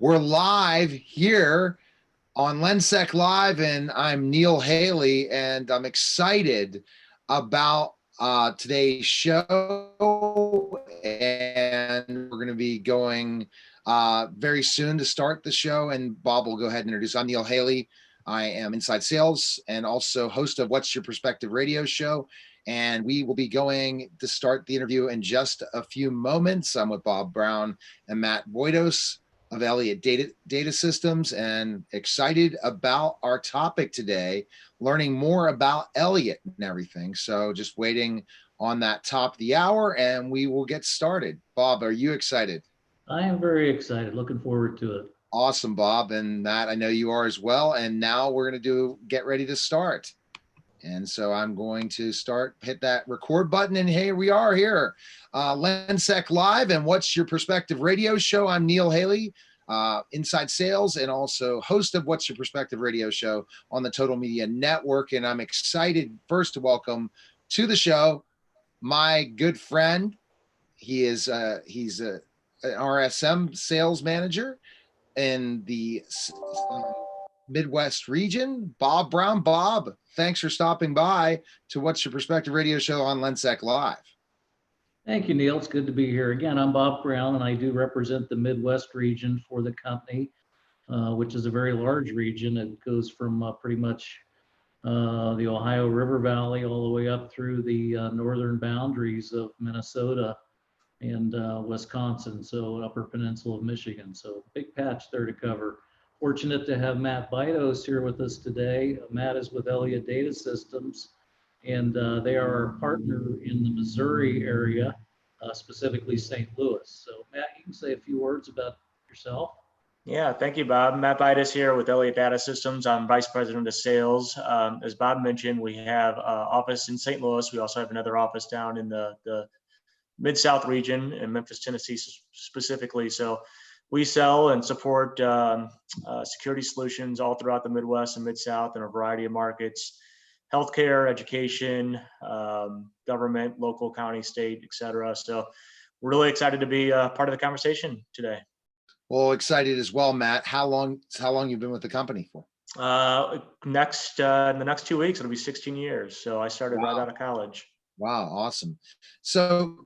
We're live here on LENSEC Live, and I'm Neil Haley, and I'm excited about today's show. And we're going to be going very soon to start the show. And Bob will go ahead and introduce. I'm Neil Haley. I am inside sales and also host of What's Your Perspective radio show. And we will be going to start the interview in just a few moments. I'm with Bob Brown and Matt Boydos of Elliott Data Systems, and excited about our topic today, learning more about Elliott and everything. So just waiting on that top of the hour, and we will get started. Bob, are you excited? I am very excited. Looking forward to it. Awesome, Bob. And Matt, I know you are as well. And now we're going to get ready to start. And so I'm going to hit that record button, and here we are here. LENSEC Live and What's Your Perspective radio show. I'm Neil Haley, inside sales and also host of What's Your Perspective radio show on the Total Media Network. And I'm excited first to welcome to the show my good friend. He's an RSM sales manager in the Midwest region, Bob Brown. Bob, thanks for stopping by to What's Your Perspective radio show on LENSEC Live. Thank you, Neil. It's good to be here again. I'm Bob Brown, and I do represent the Midwest region for the company, which is a very large region. It goes from pretty much the Ohio River Valley all the way up through the northern boundaries of Minnesota and Wisconsin, so Upper Peninsula of Michigan. So big patch there to cover. Fortunate to have Matt Boydos here with us today. Matt is with Elliott Data Systems, and they are our partner in the Missouri area, specifically St. Louis. So Matt, you can say a few words about yourself. Yeah, thank you, Bob. Matt Boydos here with Elliott Data Systems. I'm Vice President of Sales. As Bob mentioned, we have an office in St. Louis. We also have another office down in the Mid-South region in Memphis, Tennessee specifically. So we sell and support security solutions all throughout the Midwest and Mid-South in a variety of markets: healthcare, education, government, local, county, state, et cetera. So we're really excited to be part of the conversation today. Well, excited as well, Matt. How long you've been with the company for? In the next 2 weeks, it'll be 16 years. So I started right out of college. Wow, awesome. So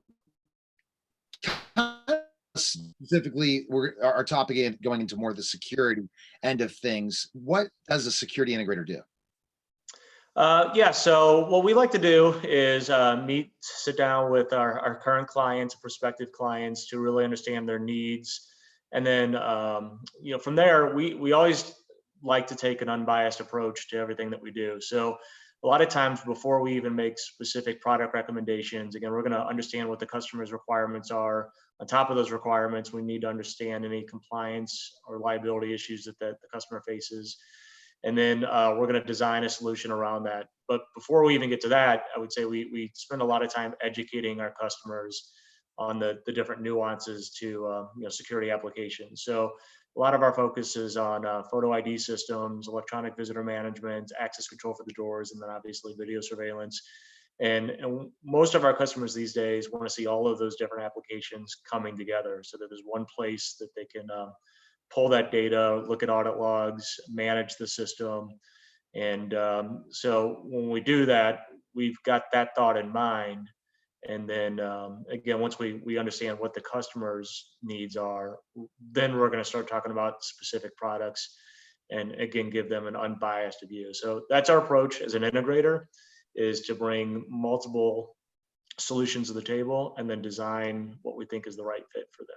specifically, our topic is going into more of the security end of things. What does a security integrator do? So what we like to do is sit down with our current clients, prospective clients, to really understand their needs. And then, from there, we always like to take an unbiased approach to everything that we do. So a lot of times before we even make specific product recommendations, again, we're going to understand what the customer's requirements are. On top of those requirements, we need to understand any compliance or liability issues that the customer faces. And then we're going to design a solution around that. But before we even get to that, I would say we spend a lot of time educating our customers on the different nuances to security applications. So a lot of our focus is on photo ID systems, electronic visitor management, access control for the doors, and then obviously video surveillance. And most of our customers these days want to see all of those different applications coming together so that there's one place that they can pull that data, look at audit logs, manage the system. And so when we do that, we've got that thought in mind. And then again, once we understand what the customer's needs are, then we're going to start talking about specific products and again, give them an unbiased view. So that's our approach as an integrator, is to bring multiple solutions to the table and then design what we think is the right fit for them.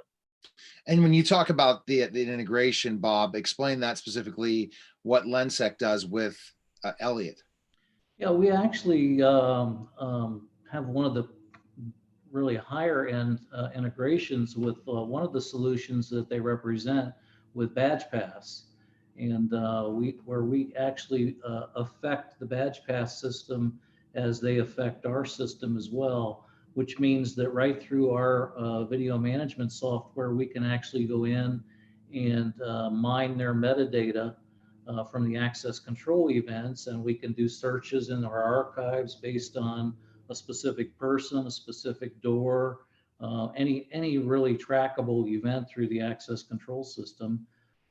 And when you talk about the integration, Bob, explain that specifically, what LENSEC does with Elliott. Yeah, we actually have one of the really higher end integrations with one of the solutions that they represent with BadgePass. And we actually affect the BadgePass system as they affect our system as well, which means that right through our video management software, we can actually go in and mine their metadata from the access control events, and we can do searches in our archives based on a specific person, a specific door, any really trackable event through the access control system.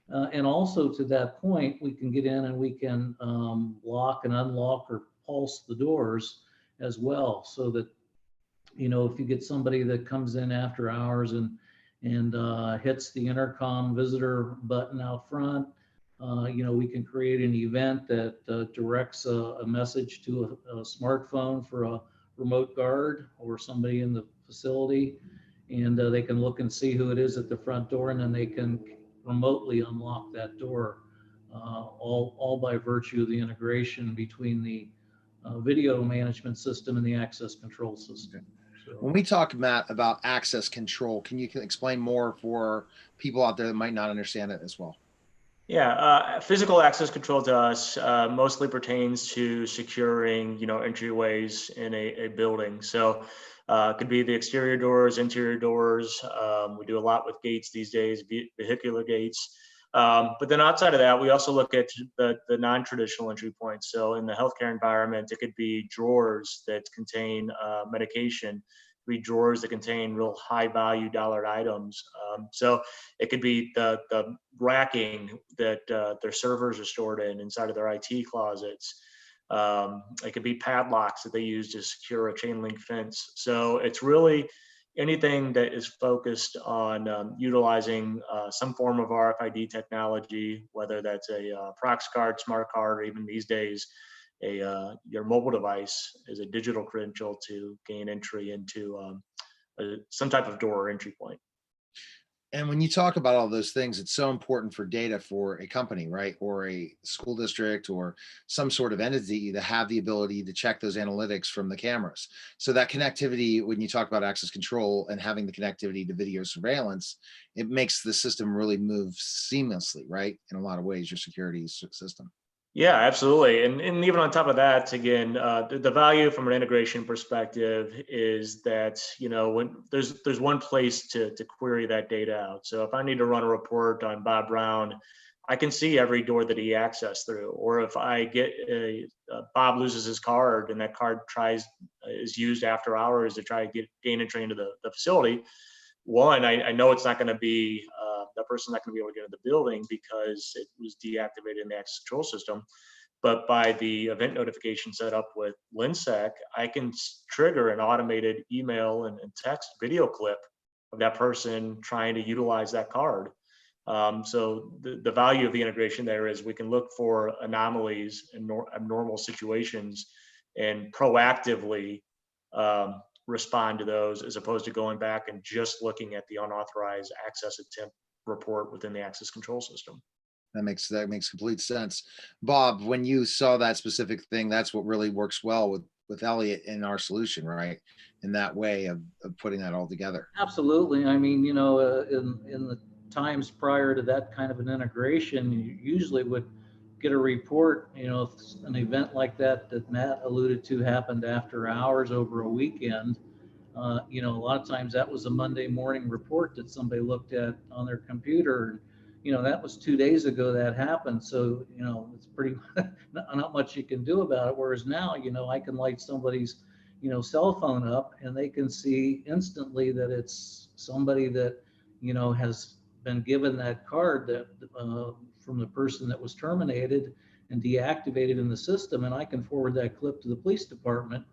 And also to that point, we can get in and we can lock and unlock or pulse the doors as well, so that, you know, if you get somebody that comes in after hours and hits the intercom visitor button out front, you know, we can create an event that directs a message to a smartphone for a remote guard or somebody in the facility, and they can look and see who it is at the front door, and then they can remotely unlock that door, all by virtue of the integration between the video management system and the access control system. So, When we talk, Matt, about access control, can you explain more for people out there that might not understand it as well? Yeah, physical access control to us mostly pertains to securing, you know, entryways in a building. So it could be the exterior doors, interior doors. We do a lot with gates these days, vehicular gates. But then outside of that, we also look at the non-traditional entry points. So in the healthcare environment, it could be drawers that contain medication, be drawers that contain real high value dollar items. So it could be the racking that their servers are stored in inside of their IT closets. It could be padlocks that they use to secure a chain link fence. So it's really anything that is focused on utilizing some form of RFID technology, whether that's a prox card, smart card, or even these days, your mobile device is a digital credential to gain entry into some type of door or entry point. And when you talk about all those things, it's so important for data for a company, right? Or a school district or some sort of entity to have the ability to check those analytics from the cameras. So that connectivity, when you talk about access control and having the connectivity to video surveillance, it makes the system really move seamlessly, right? In a lot of ways, your security system. Yeah, absolutely. And even on top of that, again, the value from an integration perspective is that, you know, when there's one place to query that data out. So if I need to run a report on Bob Brown, I can see every door that he accessed through. Or if I get Bob loses his card and that card is used after hours to try to gain entry into the facility, one, I know it's not going to be that person's not going to be able to get into the building because it was deactivated in the access control system. But by the event notification set up with LENSEC, I can trigger an automated email and text video clip of that person trying to utilize that card. So the value of the integration there is we can look for anomalies and abnormal situations and proactively respond to those, as opposed to going back and just looking at the unauthorized access attempt report within the access control system. That makes complete sense. Bob, when you saw that specific thing, that's what really works well with Elliot in our solution, right? In that way of putting that all together. absolutely. I mean, you know, in the times prior to that kind of an integration, you usually would get a report, you know, if an event like that Matt alluded to happened after hours over a weekend. You know, a lot of times that was a Monday morning report that somebody looked at on their computer. You know, that was 2 days ago that happened. So, you know, it's pretty, not much you can do about it. Whereas now, you know, I can light somebody's, you know, cell phone up and they can see instantly that it's somebody that, you know, has been given that card that from the person that was terminated and deactivated in the system. And I can forward that clip to the police department.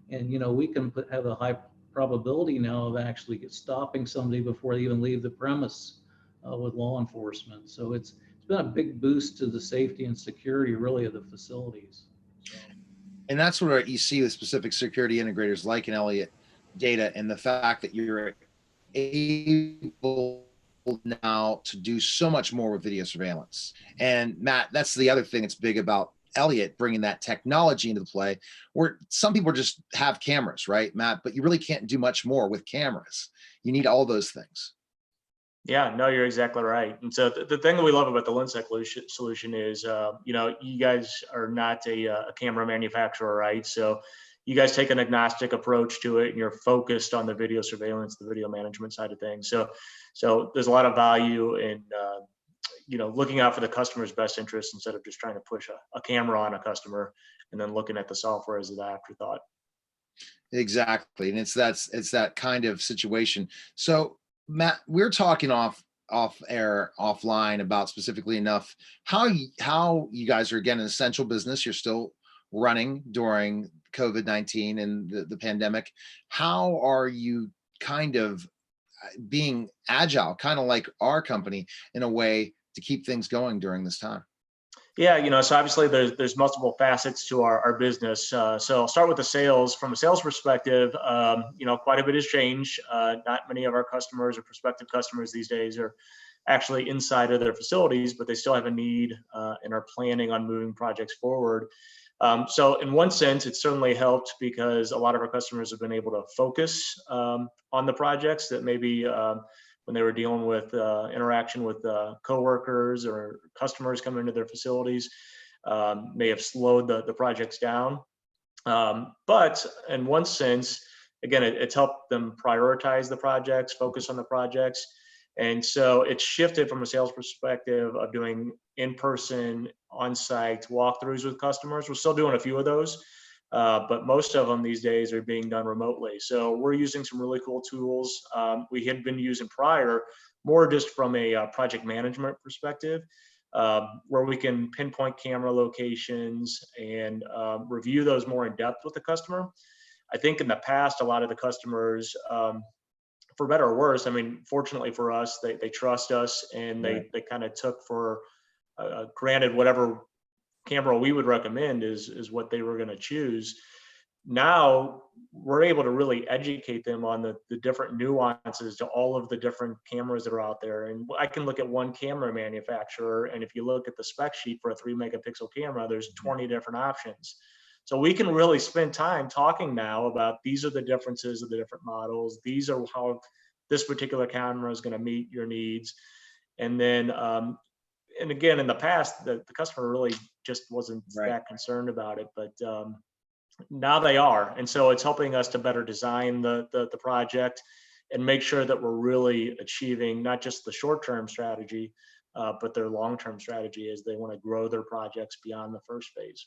And, you know, we can have a high probability now of actually stopping somebody before they even leave the premise with law enforcement. So it's been a big boost to the safety and security really of the facilities. So. And that's what you see with specific security integrators like an Elliott Data, and the fact that you're able now to do so much more with video surveillance. And Matt, that's the other thing that's big about Elliott bringing that technology into the play, where some people just have cameras, right, Matt? But you really can't do much more with cameras. You need all those things. Yeah, no, you're exactly right. And so the thing that we love about the LENSEC solution is, you know, you guys are not a camera manufacturer, right? So you guys take an agnostic approach to it, and you're focused on the video surveillance, the video management side of things. So there's a lot of value in, you know, looking out for the customer's best interest instead of just trying to push a camera on a customer and then looking at the software as an afterthought. Exactly. And it's that kind of situation. So Matt, we're talking off off air, offline about specifically enough how you guys are, again, an essential business. You're still running during COVID-19 and the pandemic. How are you kind of being agile, kind of like our company, in a way to keep things going during this time? Yeah, so obviously there's multiple facets to our business. So I'll start with the sales. From a sales perspective, quite a bit has changed. Not many of our customers or prospective customers these days are actually inside of their facilities, but they still have a need and are planning on moving projects forward. So in one sense, it certainly helped because a lot of our customers have been able to focus on the projects that maybe when they were dealing with interaction with coworkers or customers coming into their facilities, may have slowed the projects down. But in one sense, again, it's helped them prioritize the projects, focus on the projects. And so it's shifted from a sales perspective of doing in-person, on-site walkthroughs with customers. We're still doing a few of those, but most of them these days are being done remotely. So we're using some really cool tools we had been using prior, more just from a project management perspective, where we can pinpoint camera locations and review those more in depth with the customer. I think in the past, a lot of the customers, for better or worse, I mean, fortunately for us, they trust us, and they kind of took for granted whatever camera we would recommend is what they were going to choose. Now we're able to really educate them on the different nuances to all of the different cameras that are out there. And I can look at one camera manufacturer, and if you look at the spec sheet for a 3-megapixel camera, there's 20 different options. So we can really spend time talking now about these are the differences of the different models. These are how this particular camera is going to meet your needs. And then, and again, in the past, the customer really just wasn't that concerned about it, but now they are. And so it's helping us to better design the project and make sure that we're really achieving not just the short-term strategy, but their long-term strategy as they want to grow their projects beyond the first phase.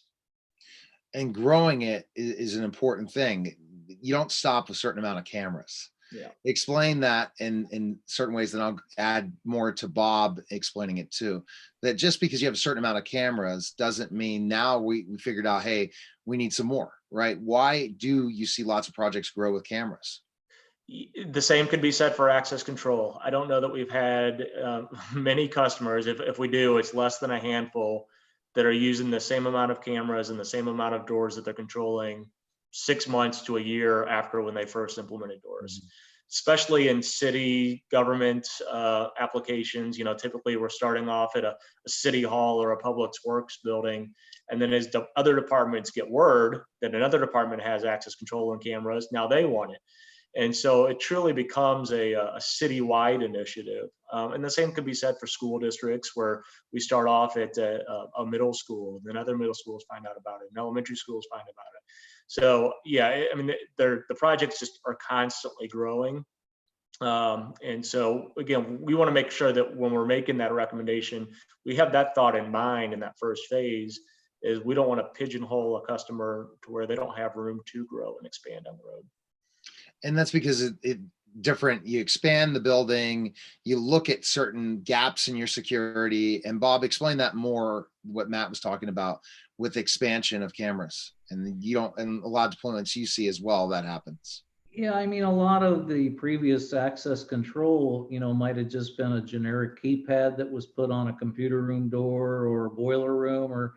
And growing it is an important thing. You don't stop a certain amount of cameras. Yeah. Explain that in certain ways, then I'll add more to Bob explaining it too. That just because you have a certain amount of cameras doesn't mean now we figured out, hey, we need some more, right? Why do you see lots of projects grow with cameras? The same could be said for access control. I don't know that we've had many customers. If we do, it's less than a handful that are using the same amount of cameras and the same amount of doors that they're controlling 6 months to a year after when they first implemented doors. Mm-hmm. Especially in city government applications, typically we're starting off at a city hall or a public works building. And then as the other departments get word that another department has access control and cameras, now they want it. And so it truly becomes a citywide initiative. And the same could be said for school districts, where we start off at a middle school, and then other middle schools find out about it, and elementary schools find about it. So yeah, I mean, the projects just are constantly growing. And so again, we want to make sure that when we're making that recommendation, we have that thought in mind in that first phase, is we don't want to pigeonhole a customer to where they don't have room to grow and expand down the road. And that's because it different. You expand the building, you look at certain gaps in your security. And Bob, explain that more, what Matt was talking about with expansion of cameras. And you don't, and a lot of deployments you see as well, that happens. Yeah, I mean, a lot of the previous access control, might have just been a generic keypad that was put on a computer room door or a boiler room,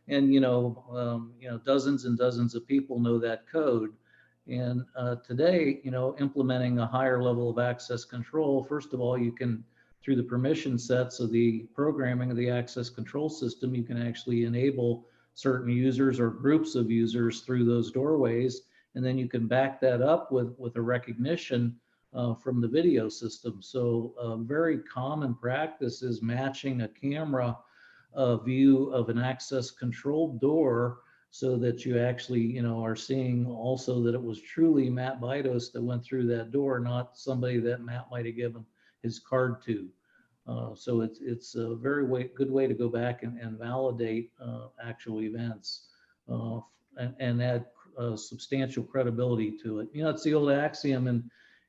and dozens and dozens of people know that code. And today, implementing a higher level of access control, first of all, you can, through the permission sets of the programming of the access control system, you can actually enable certain users or groups of users through those doorways. And then you can back that up with a recognition from the video system. So very common practice is matching a camera view of an access control door, so that you actually, are seeing also that it was truly Matt Bidos that went through that door, not somebody that Matt might have given his card to. So it's a very good way to go back and validate actual events and add substantial credibility to it. It's the old axiom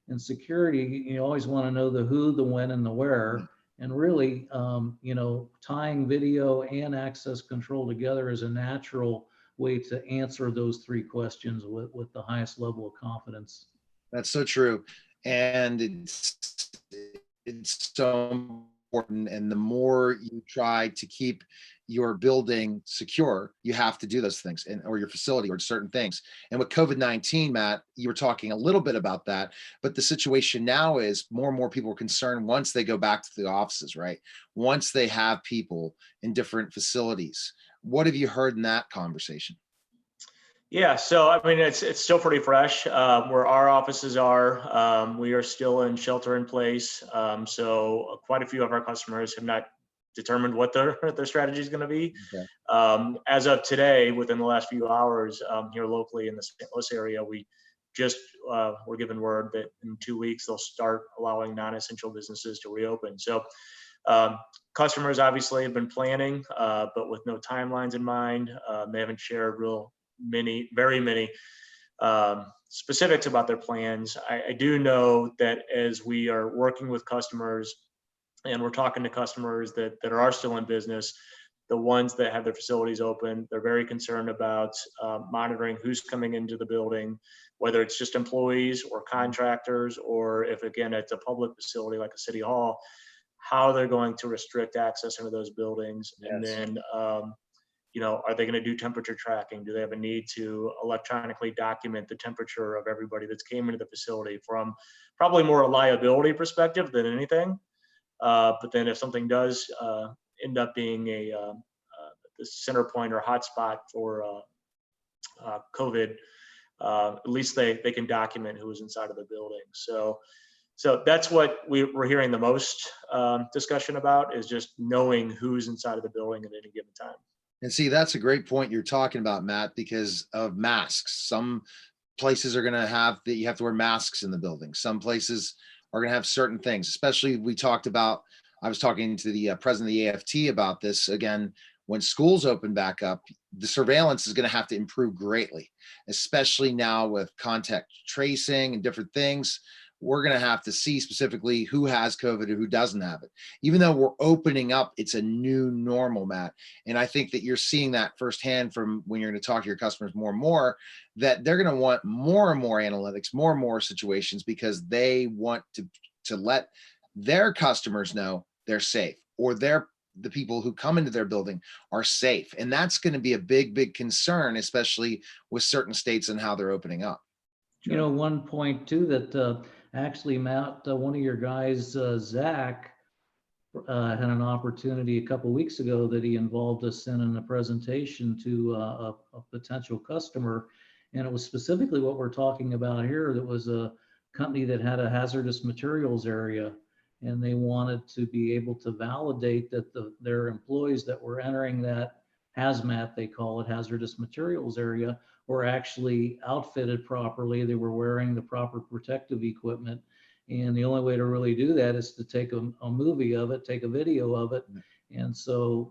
in security. You always want to know the who, the when, and the where. And really, tying video and access control together is a natural way to answer those three questions with the highest level of confidence. That's so true. And it's so important. And the more you try to keep your building secure, you have to do those things, or your facility, or certain things. And with COVID-19, Matt, you were talking a little bit about that, but the situation now is more and more people are concerned once they go back to the offices, right? Once they have people in different facilities. What have you heard in that conversation? Yeah, so I mean, it's still pretty fresh. Where our offices are, we are still in shelter in place. So quite a few of our customers have not determined what their strategy is going to be. Okay. As of today, within the last few hours, here locally in the St. Louis area, we just were given word that in 2 weeks they'll start allowing non-essential businesses to reopen. So customers obviously have been planning, but with no timelines in mind. They haven't shared very many specifics about their plans. I do know that as we are working with customers and we're talking to customers that are still in business, the ones that have their facilities open, they're very concerned about monitoring who's coming into the building, whether it's just employees or contractors, or if, again, it's a public facility like a city hall, how they're going to restrict access into those buildings. Yes. And then are they going to do temperature tracking? Do they have a need to electronically document the temperature of everybody that's came into the facility, from probably more a liability perspective than anything? But then if something does end up being the center point or hotspot for COVID, at least they can document who was inside of the building. So that's what we're hearing the most discussion about, is just knowing who's inside of the building at any given time. And see, that's a great point you're talking about, Matt, because of masks. Some places are going to have that you have to wear masks in the building. Some places are going to have certain things, especially I was talking to the president of the AFT about this again. When schools open back up, the surveillance is going to have to improve greatly, especially now with contact tracing and different things. We're going to have to see specifically who has COVID and who doesn't have it. Even though we're opening up, it's a new normal, Matt. And I think that you're seeing that firsthand from when you're going to talk to your customers more and more, that they're going to want more and more analytics, more and more situations, because they want to let their customers know they're safe, or the people who come into their building are safe. And that's going to be a big, big concern, especially with certain states and how they're opening up. One point too, that actually, Matt, one of your guys, Zach, had an opportunity a couple of weeks ago that he involved us in a presentation to a potential customer. And it was specifically what we're talking about here. That was a company that had a hazardous materials area, and they wanted to be able to validate that their employees that were entering that hazmat, they call it, hazardous materials area, were actually outfitted properly. They were wearing the proper protective equipment. And the only way to really do that is to take a movie of it, take a video of it. And so,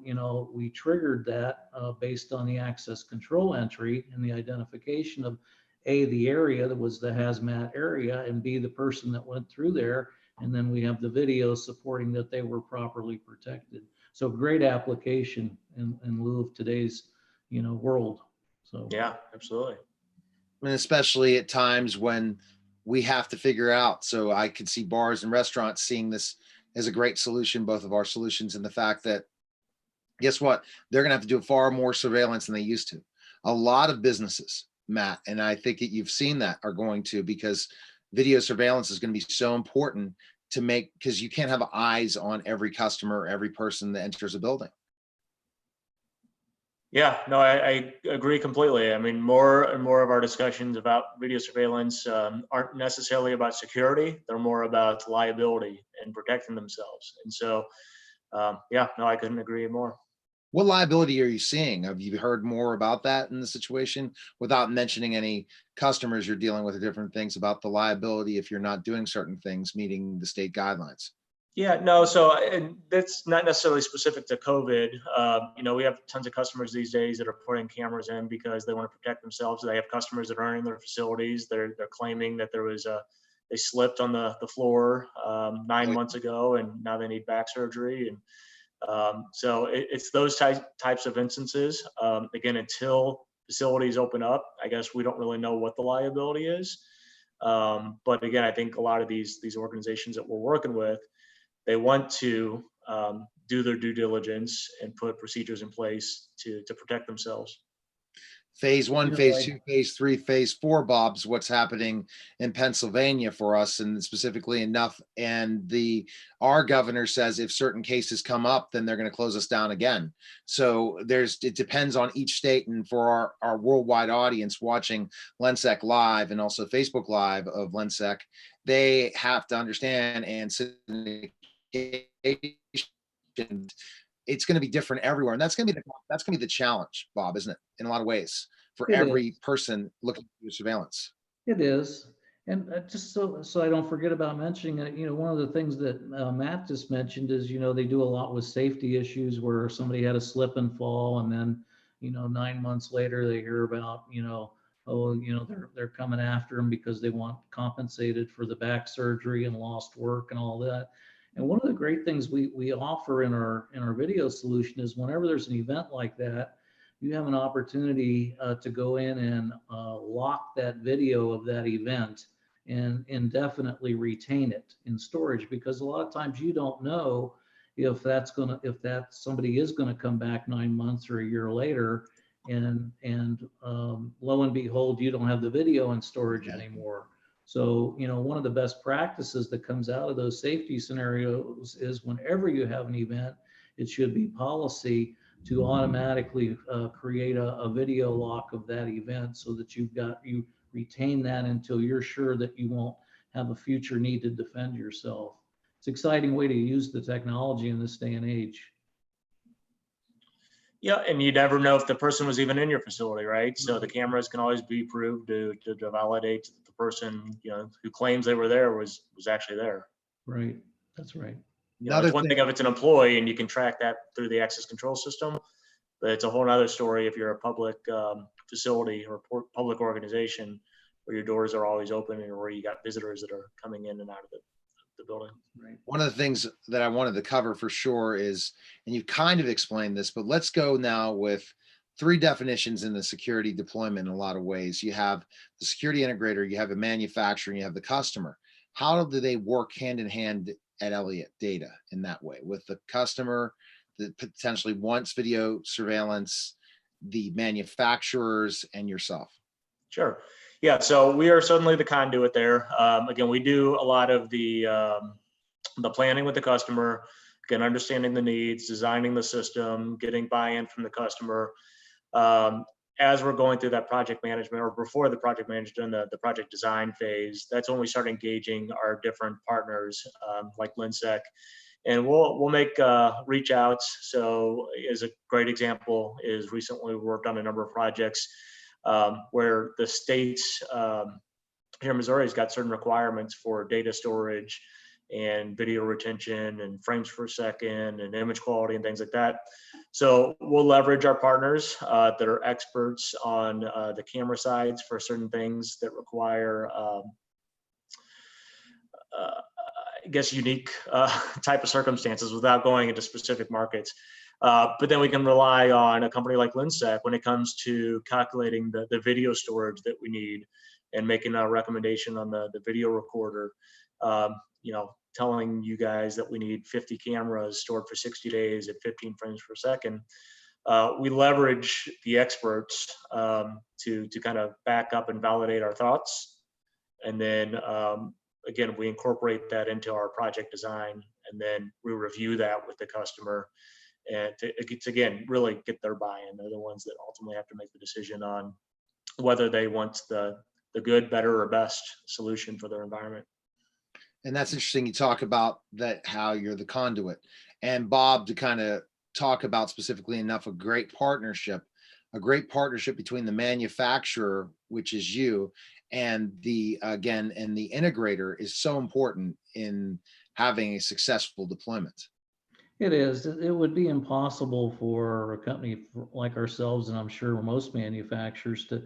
we triggered that based on the access control entry and the identification of A, the area that was the hazmat area, and B, the person that went through there. And then we have the video supporting that they were properly protected. So great application in lieu of today's, world. So yeah, absolutely. And especially at times when we have to figure out. So I could see bars and restaurants seeing this as a great solution, both of our solutions, and the fact that, guess what? They're going to have to do far more surveillance than they used to. A lot of businesses, Matt, and I think that you've seen that, are going to, because video surveillance is going to be so important to make, because you can't have eyes on every customer, every person that enters a building. Yeah, no, I agree completely. I mean, more and more of our discussions about video surveillance aren't necessarily about security. They're more about liability and protecting themselves. And so, yeah, no, I couldn't agree more. What liability are you seeing? Have you heard more about that in the situation, without mentioning any customers you're dealing with, or different things about the liability if you're not doing certain things, meeting the state guidelines? Yeah, no, so and that's not necessarily specific to COVID. We have tons of customers these days that are putting cameras in because they want to protect themselves. They have customers that are in their facilities. They're claiming that there was a they slipped on the floor 9 months ago, and now they need back surgery. And so it's those types of instances. Again, until facilities open up, I guess we don't really know what the liability is. But again, I think a lot of these organizations that we're working with, they want to do their due diligence and put procedures in place to protect themselves. Phase 1, phase 2, phase 3, phase 4, Bob's what's happening in Pennsylvania for us, and specifically enough. And our governor says if certain cases come up, then they're going to close us down again. So it depends on each state. And for our worldwide audience watching LENSEC Live and also Facebook Live of LENSEC, they have to understand and it's going to be different everywhere, and that's going to be the challenge, Bob, isn't it? In a lot of ways, for every person looking at surveillance. It is, and just so I don't forget about mentioning it. One of the things that Matt just mentioned is they do a lot with safety issues where somebody had a slip and fall, and then 9 months later they hear about they're coming after them because they want compensated for the back surgery and lost work and all that. And one of the great things we offer in our video solution is whenever there's an event like that, you have an opportunity to go in and lock that video of that event and indefinitely retain it in storage, because a lot of times you don't know if somebody is going to come back 9 months or a year later, and lo and behold, you don't have the video in storage anymore. So, one of the best practices that comes out of those safety scenarios is whenever you have an event, it should be policy to automatically create a video lock of that event so that you retain that until you're sure that you won't have a future need to defend yourself. It's an exciting way to use the technology in this day and age. Yeah, and you never know if the person was even in your facility, right? So the cameras can always be proved to validate that the person, who claims they were there was actually there. Right, that's right. It's one thing if it's an employee and you can track that through the access control system, but it's a whole other story if you're a public facility or public organization where your doors are always open and where you got visitors that are coming in and out of the building. Right. One of the things that I wanted to cover for sure is, and you kind of explained this, but let's go now with 3 definitions in the security deployment in a lot of ways. You have the security integrator, you have a manufacturer, and you have the customer. How do they work hand in hand at Elliott Data in that way, with the customer that potentially wants video surveillance, the manufacturers, and yourself? Sure. Yeah, so we are certainly the conduit there. Again, we do a lot of the planning with the customer, again, understanding the needs, designing the system, getting buy-in from the customer. As we're going through that project management, or before the project management, the project design phase, that's when we start engaging our different partners like LENSEC. And we'll make reach outs. So as a great example is recently we worked on a number of projects where the states here in Missouri has got certain requirements for data storage and video retention and frames per second and image quality and things like that. So we'll leverage our partners that are experts on the camera sides for certain things that require I guess unique type of circumstances without going into specific markets. But then we can rely on a company like LENSEC when it comes to calculating the video storage that we need and making a recommendation on the video recorder. Telling you guys that we need 50 cameras stored for 60 days at 15 frames per second. We leverage the experts to kind of back up and validate our thoughts. And then again, we incorporate that into our project design, and then we review that with the customer. And to again, really get their buy-in. They're the ones that ultimately have to make the decision on whether they want the good, better, or best solution for their environment. And that's interesting. You talk about that, how you're the conduit. And Bob, to kind of talk about specifically enough, a great partnership between the manufacturer, which is you, and the integrator is so important in having a successful deployment. It is. It would be impossible for a company like ourselves, and I'm sure most manufacturers, to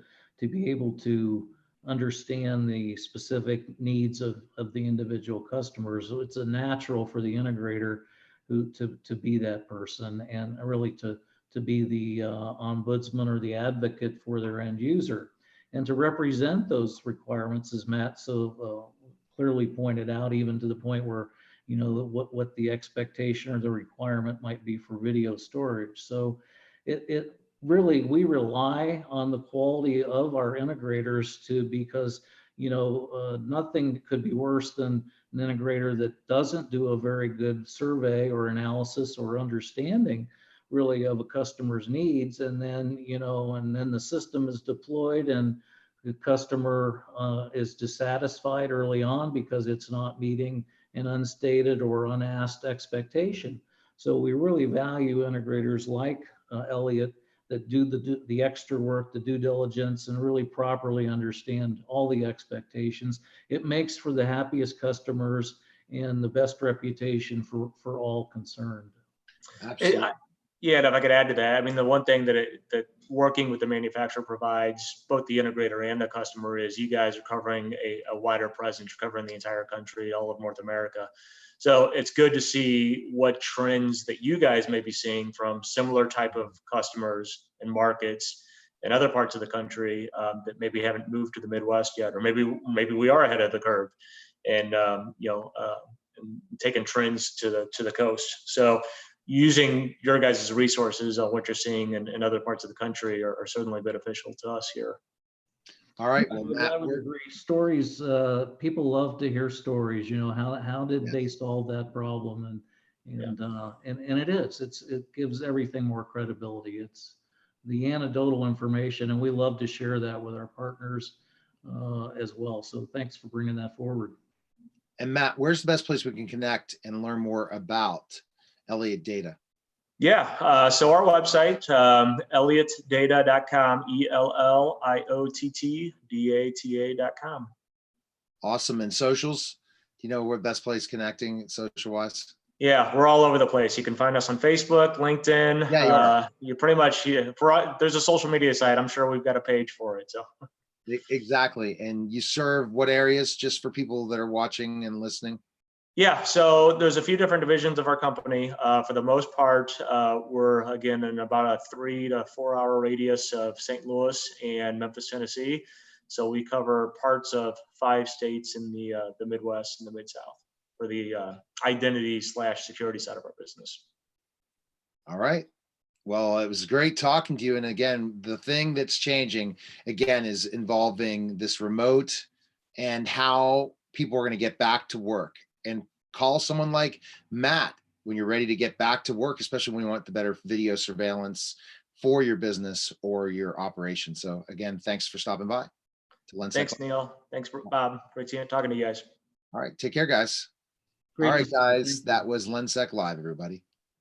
be able to understand the specific needs of the individual customers. So it's a natural for the integrator to be that person, and really to be the ombudsman or the advocate for their end user, and to represent those requirements, as Matt so clearly pointed out, even to the point where, you know, what the expectation or the requirement might be for video storage. So it really, we rely on the quality of our integrators because, you know, nothing could be worse than an integrator that doesn't do a very good survey or analysis or understanding really of a customer's needs. And then, you know, and then the system is deployed and the customer is dissatisfied early on because it's not meeting an unstated or unasked expectation. So we really value integrators like Elliott that do the extra work, the due diligence, and really properly understand all the expectations. It makes for the happiest customers and the best reputation for all concerned. Absolutely. Yeah, and if I could add to that, I mean, the one thing that working with the manufacturer provides both the integrator and the customer is you guys are covering a wider presence. You're covering the entire country, all of North America. So it's good to see what trends that you guys may be seeing from similar type of customers and markets in other parts of the country that maybe haven't moved to the Midwest yet, or maybe we are ahead of the curve, and you know, taking trends to the coast. So using your guys' resources on what you're seeing in other parts of the country are certainly beneficial to us here. All right. Well, Matt, I would agree. Stories, people love to hear stories. You know, how did they solve that problem? And it gives everything more credibility. It's the anecdotal information, and we love to share that with our partners as well. So thanks for bringing that forward. And Matt, where's the best place we can connect and learn more about Elliott Data? Yeah, so our website, elliottdata.com, ELLIOTTDATA.com. Awesome. And socials? Do you know where the best place connecting social-wise? Yeah, we're all over the place. You can find us on Facebook, LinkedIn. Yeah, you pretty much, there's a social media site. I'm sure we've got a page for it. So exactly. And you serve what areas, just for people that are watching and listening? Yeah, so there's a few different divisions of our company. For the most part, we're again in about a 3 to 4 hour radius of St. Louis and Memphis, Tennessee. So we cover parts of 5 states in the Midwest and the Mid-South for the identity/security side of our business. All right. Well, it was great talking to you. And again, the thing that's changing again is involving this remote and how people are going to get back to work. And call someone like Matt when you're ready to get back to work, especially when you want the better video surveillance for your business or your operation. So again, thanks for stopping by to LENSEC. Thanks, Neil. Thanks, Bob. Great talking to you guys. All right. Take care, guys. All right, guys. That was LENSEC Live, everybody.